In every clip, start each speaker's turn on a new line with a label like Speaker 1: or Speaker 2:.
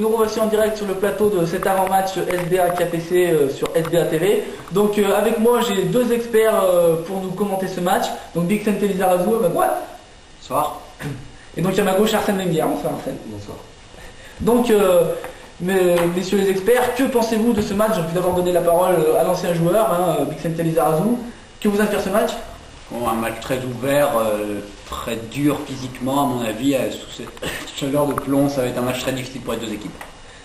Speaker 1: nous revoici en direct sur le plateau de cet avant-match SBA KPC sur SBA TV. Donc avec moi j'ai deux experts pour nous commenter ce match. Donc Bixente Lizarazu à ma droite.
Speaker 2: Bonsoir.
Speaker 1: Et donc à ma gauche Arsène Wenger. Bonsoir Arsène.
Speaker 2: Bonsoir.
Speaker 1: Donc messieurs les experts, que pensez-vous de ce match? J'ai envie d'abord donner la parole à l'ancien joueur, Bixente Lizarazu. Que vous inspire ce match?
Speaker 2: Bon, un match très ouvert, très dur physiquement à mon avis, sous cette chaleur de plomb, ça va être un match très difficile pour les deux équipes.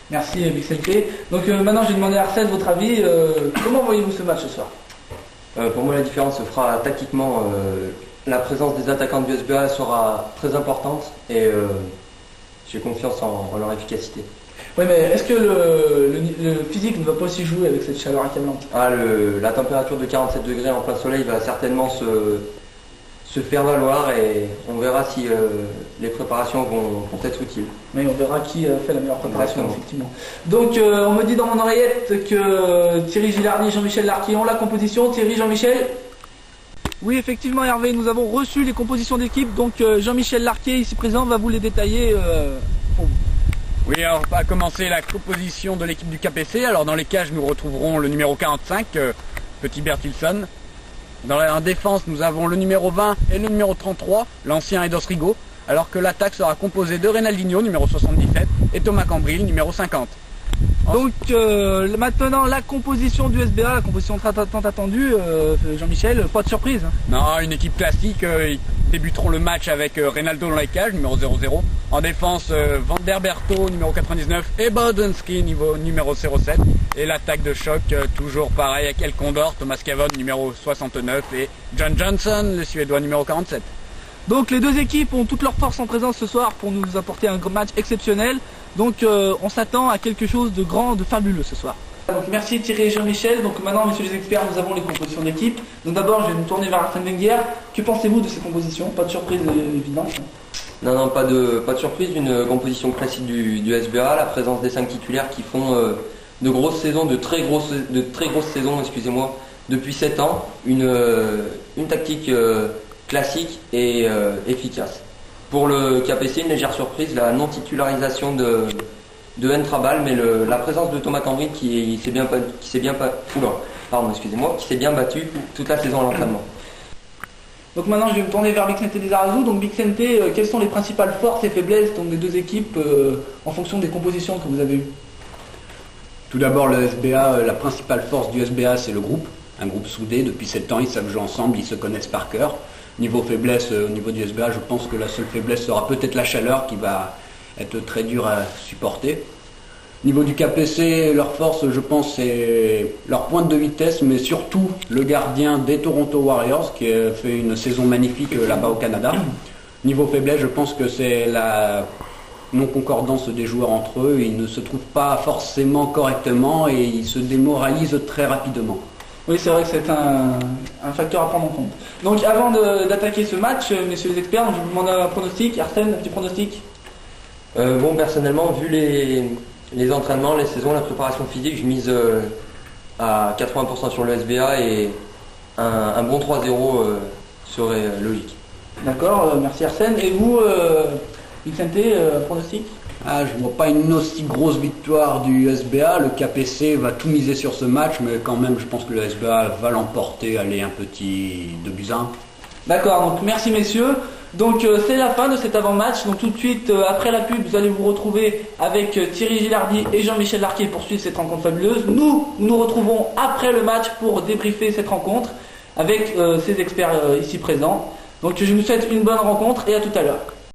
Speaker 1: Merci Bixente. Donc maintenant j'ai demandé à Arsène votre avis. Comment voyez-vous ce match ce soir?
Speaker 3: Pour moi la différence se fera tactiquement. La présence des attaquants du SBA sera très importante et j'ai confiance en leur efficacité.
Speaker 1: Oui, mais est-ce que le physique ne va pas aussi jouer avec cette chaleur accablante?
Speaker 3: La température de 47 degrés en plein soleil va certainement se faire valoir et on verra si les préparations vont être utiles.
Speaker 1: Mais on verra qui fait la meilleure préparation, effectivement. Donc on me dit dans mon oreillette que Thierry Gilardi et Jean-Michel Larquet ont la composition. Thierry, Jean-Michel? Oui, effectivement Hervé, nous avons reçu les compositions d'équipe, donc Jean-Michel Larquet ici présent va vous les détailler pour vous.
Speaker 2: Oui, alors on va commencer la composition de l'équipe du KPC. Alors dans les cages nous retrouverons le numéro 45, Petit Bertilson. En défense nous avons le numéro 20 et le numéro 33, l'ancien Edos Rigo. Alors que l'attaque sera composée de Renaldinho, numéro 77, et Thomas Cambril, numéro 50.
Speaker 1: Donc maintenant la composition du SBA, la composition tant attendue, Jean-Michel, pas de surprise.
Speaker 2: Non, une équipe classique, ils débuteront le match avec Reynaldo dans les cages, numéro 00. En défense, Van der Berto, numéro 99, et Bodensky, numéro 07. Et l'attaque de choc, toujours pareil avec El Condor, Thomas Cavon, numéro 69, et John Johnson, le Suédois, numéro 47.
Speaker 1: Donc les deux équipes ont toute leur force en présence ce soir pour nous apporter un match exceptionnel. Donc on s'attend à quelque chose de grand, de fabuleux ce soir. Donc merci Thierry et Jean-Michel. Donc maintenant, messieurs les experts, nous avons les compositions d'équipe. Donc d'abord, je vais me tourner vers Arsène Wenger. Que pensez-vous de ces compositions? Pas de surprise évidente.
Speaker 3: Non, pas de surprise, une composition classique du SBA, la présence des 5 titulaires qui font de grosses saisons, de très grosses saisons, excusez-moi, depuis 7 ans. Une tactique classique et efficace. Pour le KPC, une légère surprise, la non-titularisation de Entrabal, mais la présence de Thomas Cambril qui s'est bien battu toute la saison à l'entraînement.
Speaker 1: Donc maintenant je vais me tourner vers Bixente Lizarazu. Donc Bixente, quelles sont les principales forces et faiblesses des deux équipes en fonction des compositions que vous avez eues?
Speaker 2: Tout d'abord le SBA, la principale force du SBA c'est le groupe, un groupe soudé, depuis 7 ans ils savent jouer ensemble, ils se connaissent par cœur. Niveau faiblesse, au niveau du SBA, je pense que la seule faiblesse sera peut-être la chaleur qui va être très dure à supporter. Niveau du KPC, leur force, je pense, c'est leur pointe de vitesse, mais surtout le gardien des Toronto Warriors qui a fait une saison magnifique là-bas au Canada. Niveau faiblesse, je pense que c'est la non-concordance des joueurs entre eux. Ils ne se trouvent pas forcément correctement et ils se démoralisent très rapidement.
Speaker 1: Oui, c'est vrai que c'est un facteur à prendre en compte. Donc avant d'attaquer ce match, messieurs les experts, je vous demande un pronostic. Arsène, un petit pronostic?
Speaker 3: Bon, personnellement, vu les entraînements, les saisons, la préparation physique, je mise à 80% sur le SBA et un bon 3-0 serait logique.
Speaker 1: D'accord, merci Arsène. Et vous, Bixente, pronostic?
Speaker 2: Je ne vois pas une aussi grosse victoire du SBA. Le KPC va tout miser sur ce match, mais quand même, je pense que le SBA va l'emporter, aller un petit 2-1.
Speaker 1: D'accord, donc merci messieurs. Donc c'est la fin de cet avant-match. Donc tout de suite, après la pub, vous allez vous retrouver avec Thierry Gilardi et Jean-Michel Larquet pour suivre cette rencontre fabuleuse. Nous retrouvons après le match pour débriefer cette rencontre avec ces experts ici présents. Donc je vous souhaite une bonne rencontre et à tout à l'heure.